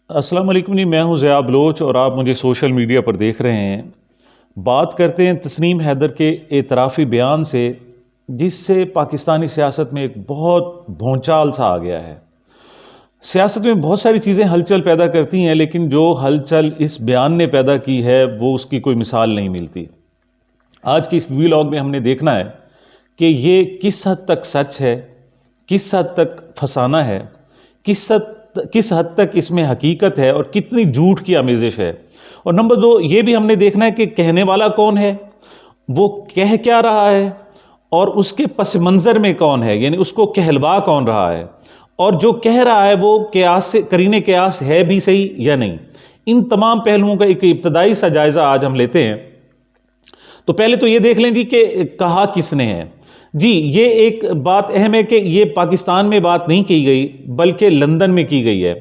अस्सलाम वालेकुम जी, मैं हूं ज़िया बलोच और आप मुझे सोशल मीडिया पर देख रहे हैं। बात करते हैं तस्नीम हैदर के एतराफ़ी बयान से, जिससे पाकिस्तानी सियासत में एक बहुत भौचाल सा आ गया है। सियासत में बहुत सारी चीज़ें हलचल पैदा करती हैं, लेकिन जो हलचल इस बयान ने पैदा की है वो उसकी कोई मिसाल नहीं मिलती। आज की इस वीलॉग में हमने देखना है कि ये किस हद तक सच है, किस हद तक फसाना है, किस हद तक इसमें हकीकत है और कितनी झूठ की आमेज़िश है। और नंबर दो, ये भी हमने देखना है कि कहने वाला कौन है, वो कह क्या रहा है और उसके पस मंज़र में कौन है, यानी उसको कहलवा कौन रहा है, और जो कह रहा है वो क़यास से करीने क़यास है भी सही या नहीं। इन तमाम पहलुओं का एक इब्तदाई सा जायज़ा आज हम लेते हैं। तो पहले तो ये देख लें जी कि कहा किसने है। जी, ये एक बात अहम है कि ये पाकिस्तान में बात नहीं की गई बल्कि लंदन में की गई है।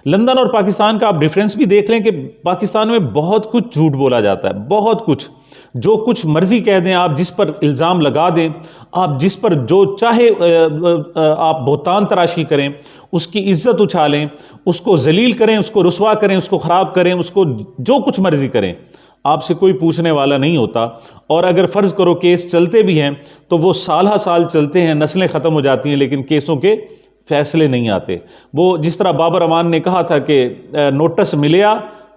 लंदन और पाकिस्तान का आप डिफरेंस भी देख लें कि पाकिस्तान में बहुत कुछ झूठ बोला जाता है, बहुत कुछ, जो कुछ मर्जी कह दें, आप जिस पर इल्ज़ाम लगा दें, आप जिस पर जो चाहे आप बोहतान तराशी करें, उसकी इज्जत उछालें, उसको जलील करें, उसको रुसवा करें, उसको ख़राब करें, उसको जो कुछ मर्जी करें, आपसे कोई पूछने वाला नहीं होता। और अगर फ़र्ज़ करो केस चलते भी हैं तो वो साल साल चलते हैं, नस्लें ख़त्म हो जाती हैं, लेकिन केसों के फ़ैसले नहीं आते। वो जिस तरह बाबर अमान ने कहा था कि नोटिस मिलिया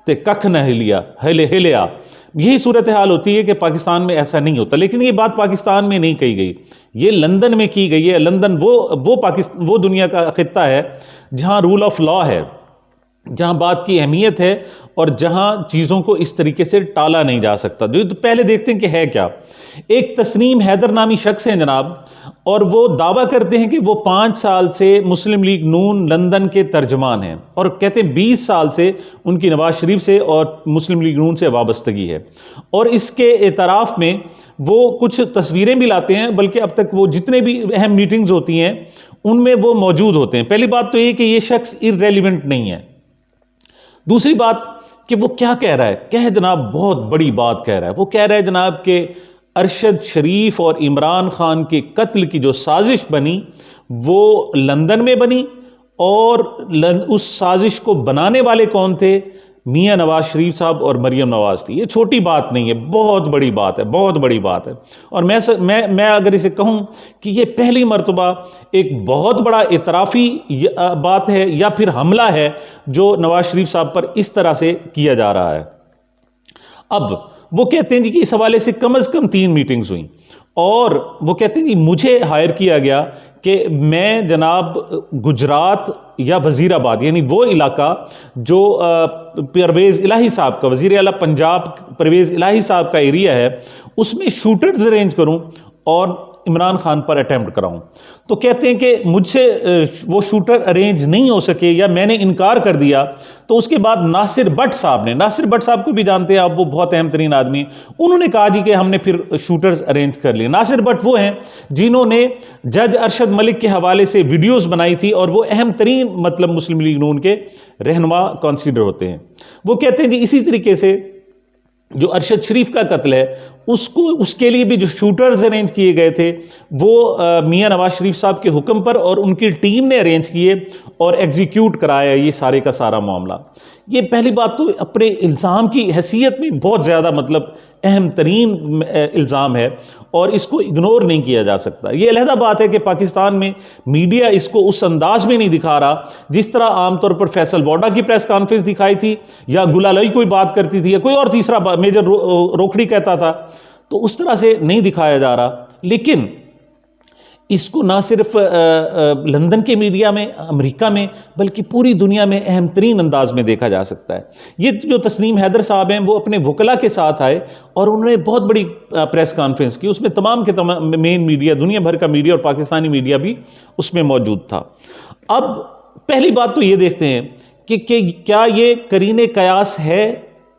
ते कख न हिलिया हिलिया, यही सूरत हाल होती है कि पाकिस्तान में ऐसा नहीं होता। लेकिन ये बात पाकिस्तान में नहीं कही गई, ये लंदन में की गई है। लंदन वो दुनिया का खित्ता है जहाँ रूल ऑफ लॉ है, जहाँ बात की अहमियत है और जहाँ चीज़ों को इस तरीके से टाला नहीं जा सकता। तो पहले देखते हैं कि है क्या। एक तस्नीम हैदर नामी शख्स हैं जनाब, और वो दावा करते हैं कि वो 5 साल से मुस्लिम लीग नून लंदन के तर्जमान हैं, और कहते हैं 20 साल से उनकी नवाज शरीफ से और मुस्लिम लीग नून से वाबस्तगी है। और इसके एतराफ़ में वो कुछ तस्वीरें भी लाते हैं, बल्कि अब तक वो जितने भी अहम मीटिंग्स होती हैं उनमें वो मौजूद होते हैं। पहली बात तो ये कि ये शख्स इररेलिवेंट नहीं है। दूसरी बात कि वो क्या कह रहा है, जनाब बहुत बड़ी बात कह रहा है। वो कह रहा है जनाब कि अरशद शरीफ और इमरान खान के कत्ल की जो साजिश बनी वो लंदन में बनी, और उस साजिश को बनाने वाले कौन थे? मियां नवाज शरीफ साहब और मरियम नवाज थी। ये छोटी बात नहीं है, बहुत बड़ी बात है, बहुत बड़ी बात है। और मैं अगर इसे कहूं कि ये पहली मर्तबा एक बहुत बड़ा इतराफ़ी बात है या फिर हमला है जो नवाज शरीफ साहब पर इस तरह से किया जा रहा है। अब वो कहते हैं जी कि इस हवाले से कम से कम 3 मीटिंग्स हुई, और वो कहते हैं जी मुझे हायर किया गया कि मैं जनाब गुजरात या वज़ीराबाद, यानी वो इलाका जो परवेज़ इलाही साहब का, वज़ीर आला पंजाब परवेज़ इलाही साहब का एरिया है, उसमें शूटर्स अरेंज करूं और इमरान खान पर अटैम्प्ट कराऊं। तो कहते हैं कि मुझसे वो शूटर अरेंज नहीं हो सके या मैंने इनकार कर दिया। तो उसके बाद नासिर भट्ट साहब को भी जानते हैं आप, वो बहुत अहम तरीन आदमी, उन्होंने कहा जी कि हमने फिर शूटर्स अरेंज कर लिए। नासिर भट्ट वो हैं जिन्होंने जज अरशद मलिक के हवाले से वीडियोस बनाई थी, और वो अहम तरीन मतलब मुस्लिम लीग नून के रहनुमा कंसीडर होते हैं। वो कहते हैं जी इसी तरीके से जो अरशद शरीफ का कत्ल है उसके लिए भी जो शूटर्स अरेंज किए गए थे वो मियां नवाज शरीफ साहब के हुक्म पर और उनकी टीम ने अरेंज किए और एग्जीक्यूट कराया ये सारे का सारा मामला। ये पहली बात तो अपने इल्ज़ाम की हैसियत में बहुत ज़्यादा मतलब अहम तरीन इल्ज़ाम है, और इसको इग्नोर नहीं किया जा सकता। ये अलहदा बात है कि पाकिस्तान में मीडिया इसको उस अंदाज में नहीं दिखा रहा जिस तरह आमतौर पर फैसल वोडा की प्रेस कॉन्फ्रेंस दिखाई थी, या गुलालई कोई बात करती थी, या कोई और तीसरा मेजर रोखड़ी कहता था, तो उस तरह से नहीं दिखाया जा रहा। लेकिन इसको ना सिर्फ लंदन के मीडिया में, अमेरिका में, बल्कि पूरी दुनिया में अहम तरीन अंदाज में देखा जा सकता है। ये जो तस्नीम हैदर साहब हैं वो अपने वकला के साथ आए और उन्होंने बहुत बड़ी प्रेस कॉन्फ्रेंस की, उसमें तमाम के तमाम मेन मीडिया, दुनिया भर का मीडिया और पाकिस्तानी मीडिया भी उसमें मौजूद था। अब पहली बात तो ये देखते हैं कि क्या ये करीने कयास है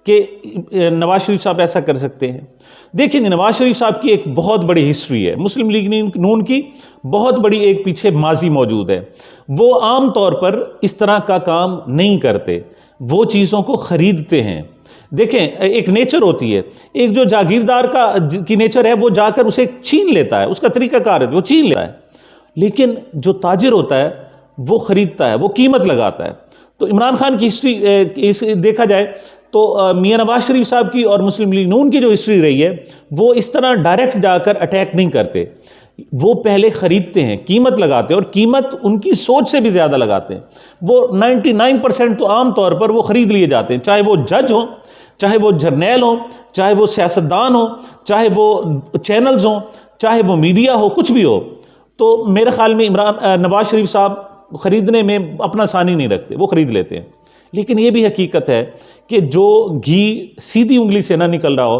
कि नवाज शरीफ साहब ऐसा कर सकते हैं। देखिए, नवाज शरीफ साहब की एक बहुत बड़ी हिस्ट्री है, मुस्लिम लीग नून की बहुत बड़ी एक पीछे माजी मौजूद है। वो आम तौर पर इस तरह का काम नहीं करते, वो चीज़ों को ख़रीदते हैं। देखें, एक नेचर होती है, एक जो जागीरदार की नेचर है वो जाकर उसे छीन लेता है, उसका तरीक़ाकार है वो छीन लेता है, लेकिन जो ताजिर होता है वो ख़रीदता है, वो कीमत लगाता है। तो इमरान खान की हिस्ट्री इस देखा जाए तो मियां नवाज शरीफ साहब की और मुस्लिम लीग नून की जो हिस्ट्री रही है, वो इस तरह डायरेक्ट जाकर अटैक नहीं करते। वो पहले ख़रीदते हैं, कीमत लगाते हैं, और कीमत उनकी सोच से भी ज़्यादा लगाते हैं। वो 99% तो आम तौर पर वो ख़रीद लिए जाते हैं, चाहे वो जज हो, चाहे वो जर्नैल हो, चाहे वो सियासतदान हो, चाहे वो चैनल्स हों, चाहे वो मीडिया हो, कुछ भी हो। तो मेरे ख्याल में नवाज शरीफ साहब ख़रीदने में अपना सानी नहीं रखते, वो ख़रीद लेते हैं। लेकिन ये भी हकीकत है कि जो घी सीधी उंगली से ना निकल रहा हो,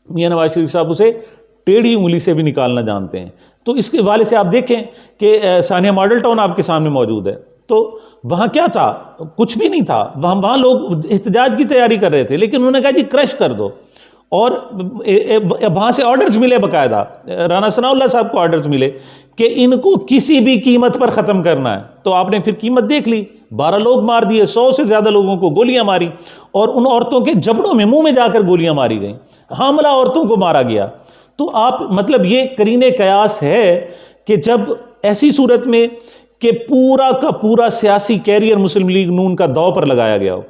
मियां नवाज शरीफ साहब उसे टेढ़ी उंगली से भी निकालना जानते हैं। तो इसके हवाले से आप देखें कि सानिया मॉडल टाउन आपके सामने मौजूद है, तो वहाँ क्या था? कुछ भी नहीं था। वहाँ लोग एहतजाज की तैयारी कर रहे थे, लेकिन उन्होंने कहा जी क्रश कर दो, और वहाँ से ऑर्डर्स मिले बाकायदा, राना सनाउल्लाह साहब को ऑर्डर्स मिले कि इनको किसी भी कीमत पर ख़त्म करना है। तो आपने फिर कीमत देख ली, 12 लोग मार दिए, 100 से ज़्यादा लोगों को गोलियां मारी, और उन औरतों के जबड़ों में, मुंह में जाकर गोलियां मारी गई, हामला औरतों को मारा गया। तो आप मतलब ये करीने कयास है कि जब ऐसी सूरत में कि पूरा का पूरा सियासी कैरियर मुस्लिम लीग नून का दांव पर लगाया गया हो,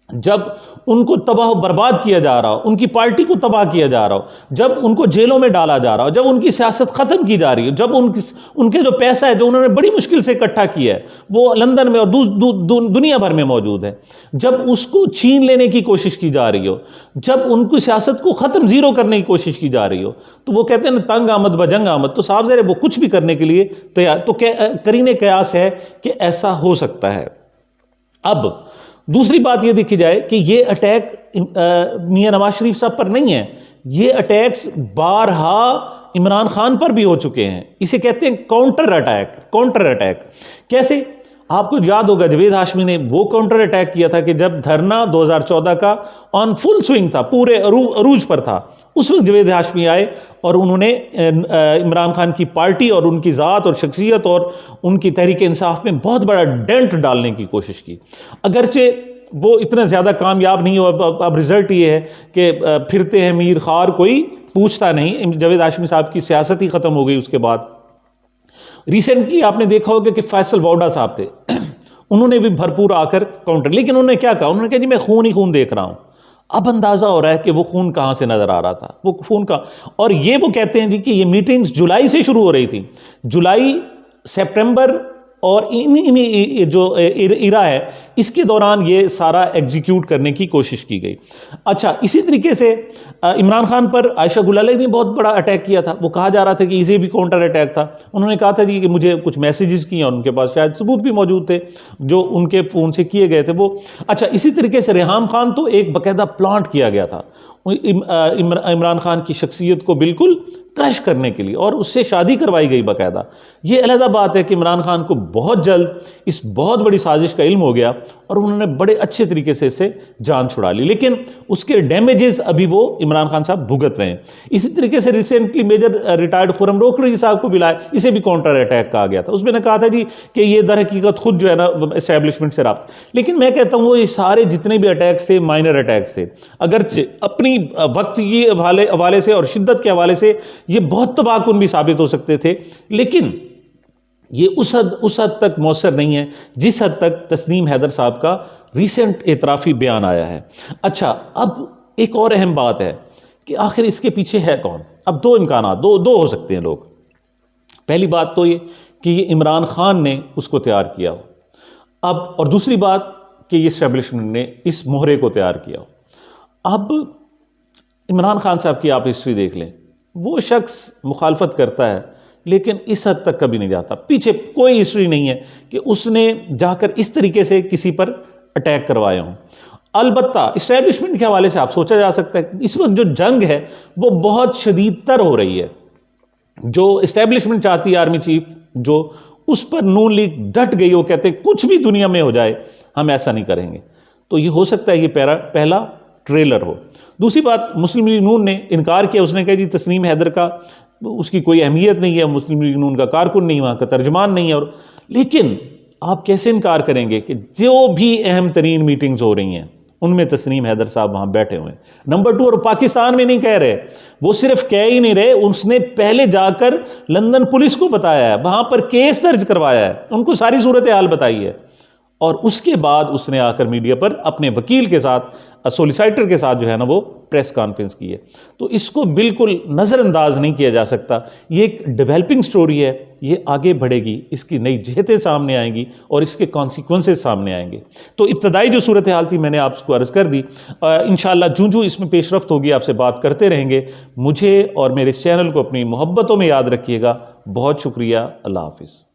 जब उनको तबाह बर्बाद किया जा रहा हो, उनकी पार्टी को तबाह किया जा रहा हो, जब उनको जेलों में डाला जा रहा हो, जब उनकी सियासत ख़त्म की जा रही हो, जब उनके जो पैसा है जो उन्होंने बड़ी मुश्किल से इकट्ठा किया है वो लंदन में और दुनिया भर में मौजूद है, जब उसको छीन लेने की कोशिश की जा रही हो, जब उनकी सियासत को ख़त्म ज़ीरो करने की कोशिश की जा रही हो, तो वो कहते हैं ना, तंग आमद बजंग आमद। तो साफ ज़ाहिर है वो कुछ भी करने के लिए तैयार। तो करीने कयास है कि ऐसा हो सकता है। अब दूसरी बात ये देखी जाए कि ये अटैक मियां नवाज शरीफ साहब पर नहीं है, ये अटैक्स बारहा इमरान खान पर भी हो चुके हैं। इसे कहते हैं काउंटर अटैक। काउंटर अटैक कैसे? आपको याद होगा जावेद हाशमी ने वो काउंटर अटैक किया था कि जब धरना 2014 का ऑन फुल स्विंग था, पूरे अरूज पर था, उस वक्त जावेद हाशमी आए और उन्होंने इमरान खान की पार्टी और उनकी ज़ात और शख्सियत और उनकी तहरीक इंसाफ में बहुत बड़ा डेंट डालने की कोशिश की। अगरचे वो इतना ज़्यादा कामयाब नहीं हो। अब रिज़ल्ट ये है कि फिरते हैं मीर खार, कोई पूछता नहीं। जावेद हाशमी साहब की सियासत ही ख़त्म हो गई। उसके बाद रिसेंटली आपने देखा होगा कि फैसल वाउडा साहब थे, उन्होंने भी भरपूर आकर काउंटर, लेकिन उन्होंने क्या कहा? उन्होंने कहा जी मैं खून ही खून देख रहा हूँ। अब अंदाज़ा हो रहा है कि वो खून कहाँ से नज़र आ रहा था, वो खून का। और ये वो कहते हैं जी कि ये मीटिंग्स जुलाई से शुरू हो रही थी, जुलाई, सितंबर और इन्हीं जो इरा है, इसके दौरान ये सारा एग्जीक्यूट करने की कोशिश की गई। अच्छा, इसी तरीके से इमरान खान पर आयशा गुलाली ने बहुत बड़ा अटैक किया था। वो कहा जा रहा था कि इसे भी काउंटर अटैक था। उन्होंने कहा था जी कि मुझे कुछ मैसेजेस किए और उनके पास शायद सबूत भी मौजूद थे जो उनके फ़ोन से किए गए थे वो। अच्छा, इसी तरीके से रेहाम खान तो एक बाकायदा प्लांट किया गया था इमरान खान की शख्सियत को बिल्कुल क्रश करने के लिए, और उससे शादी करवाई गई बाकायदा। ये अलग बात है कि इमरान खान को बहुत जल्द इस बहुत बड़ी साजिश का इल्म हो गया और उन्होंने बड़े अच्छे तरीके से इससे जान छुड़ा ली, लेकिन उसके डैमेजेस अभी वो इमरान खान साहब भुगत रहे हैं। इसी तरीके से रिसेंटली मेजर रिटायर्ड खुर्रम रोकड़ी साहब को भी लाए, इसे भी काउंटर अटैक कहा गया था। उसमें ने कहा था जी कि ये दर हकीकत खुद जो है ना एस्टैब्लिशमेंट से रहा। लेकिन मैं कहता हूँ वो ये सारे जितने भी अटैक्स थे माइनर अटैक्स थे, अगरचे अपनी वक्त की हवाले से और शिद्दत के हवाले से ये बहुत तबाहकुन भी साबित हो सकते थे, लेकिन ये उस हद तक मौसर नहीं है जिस हद तक तस्नीम हैदर साहब का रीसेंट एतराफ़ी बयान आया है। अच्छा, अब एक और अहम बात है कि आखिर इसके पीछे है कौन? अब दो इम्कानात, दो हो सकते हैं लोग। पहली बात तो ये कि ये इमरान खान ने उसको तैयार किया हो, अब, और दूसरी बात कि ये इस्टेब्लिशमेंट ने इस मोहरे को तैयार किया हो। अब इमरान खान साहब की आप हिस्ट्री देख लें, वो शख्स मुखालफत करता है लेकिन इस हद तक कभी नहीं जाता। पीछे कोई हिस्ट्री नहीं है कि उसने जाकर इस तरीके से किसी पर अटैक करवाए हों। अलबत्ता इस्टेब्लिशमेंट के हवाले से आप सोचा जा सकता है इस वक्त जो जंग है वो बहुत शदीद तर हो रही है। जो इस्टेब्लिशमेंट चाहती है, आर्मी चीफ जो, उस पर नून लीग डट गई। वो कहते कुछ भी दुनिया में हो जाए हम ऐसा नहीं करेंगे। तो ये हो सकता है ये पहला ट्रेलर हो। दूसरी बात, मुस्लिम लीग नून ने इनकार किया। उसने कहा जी तस्नीम हैदर का उसकी कोई अहमियत नहीं है, मुस्लिम लीग नून का कारकुन नहीं, वहाँ का तर्जमान नहीं है। और लेकिन आप कैसे इनकार करेंगे कि जो भी अहम तरीन मीटिंग्स हो रही हैं उनमें तस्नीम हैदर साहब वहाँ बैठे हुए हैं। नंबर 2, और पाकिस्तान में नहीं कह रहे, वो सिर्फ कह ही नहीं रहे, उसने पहले जाकर लंदन पुलिस को बताया है, वहाँ पर केस दर्ज करवाया है, उनको सारी सूरत हाल बताई है। और उसके बाद उसने आकर मीडिया पर अपने वकील के साथ, सोलिसिटर के साथ जो है ना वो प्रेस कॉन्फ्रेंस की है। तो इसको बिल्कुल नज़रअंदाज नहीं किया जा सकता। ये एक डेवलपिंग स्टोरी है, ये आगे बढ़ेगी, इसकी नई जहतें सामने आएंगी और इसके कॉन्सिक्वेंसेस सामने आएंगे। तो इब्तदाई जो सूरत हाल थी मैंने आपको अर्ज़ कर दी। इंशाअल्लाह जूं जूं इसमें पेशरफ्त होगी आपसे बात करते रहेंगे। मुझे और मेरे इस चैनल को अपनी मोहब्बतों में याद रखिएगा। बहुत शुक्रिया। अल्लाह हाफिज़।